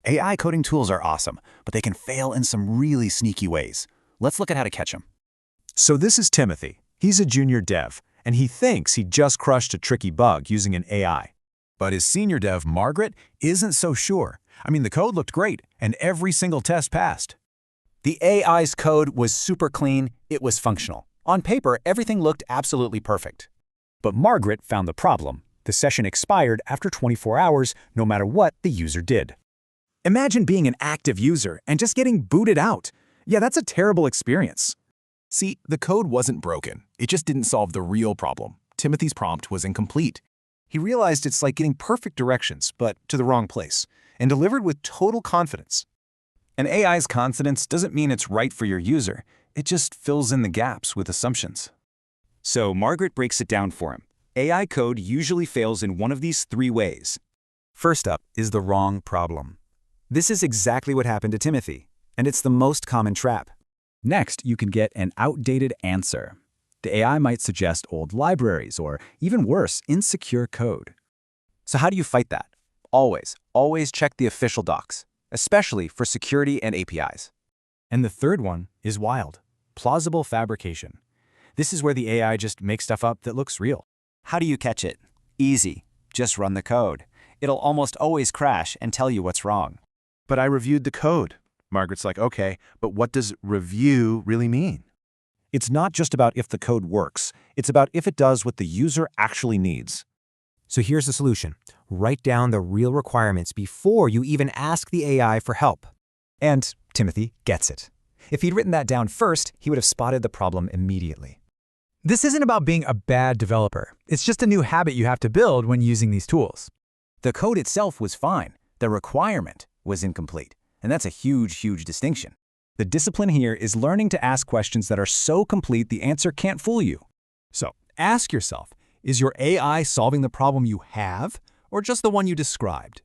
AI coding tools are awesome, but they can fail in some really sneaky ways. Let's look at how to catch them. So this is Timothy. He's a junior dev, and he thinks he just crushed a tricky bug using an AI. But his senior dev, Margaret, isn't so sure. I mean, the code looked great, and every single test passed. The AI's code was super clean, it was functional. On paper, everything looked absolutely perfect. But Margaret found the problem. The session expired after 24 hours, no matter what the user did. Imagine being an active user and just getting booted out. Yeah, that's a terrible experience. See, the code wasn't broken. It just didn't solve the real problem. Timothy's prompt was incomplete. He realized it's like getting perfect directions, but to the wrong place, and delivered with total confidence. An AI's confidence doesn't mean it's right for your user. It just fills in the gaps with assumptions. So Margaret breaks it down for him. AI code usually fails in one of these three ways. First up is the wrong problem. This is exactly what happened to Timothy, and it's the most common trap. Next, you can get an outdated answer. The AI might suggest old libraries or, even worse, insecure code. So how do you fight that? Always check the official docs, especially for security and APIs. And the third one is wild. Plausible fabrication. This is where the AI just makes stuff up that looks real. How do you catch it? Easy. Just run the code. It'll almost always crash and tell you what's wrong. But I reviewed the code. Margaret's like, okay, but what does review really mean? It's not just about if the code works. It's about if it does what the user actually needs. So here's the solution. Write down the real requirements before you even ask the AI for help. And Timothy gets it. If he'd written that down first, he would have spotted the problem immediately. This isn't about being a bad developer. It's just a new habit you have to build when using these tools. The code itself was fine. The requirement was incomplete. And that's a huge distinction. The discipline here is learning to ask questions that are so complete the answer can't fool you. So ask yourself, is your AI solving the problem you have or just the one you described?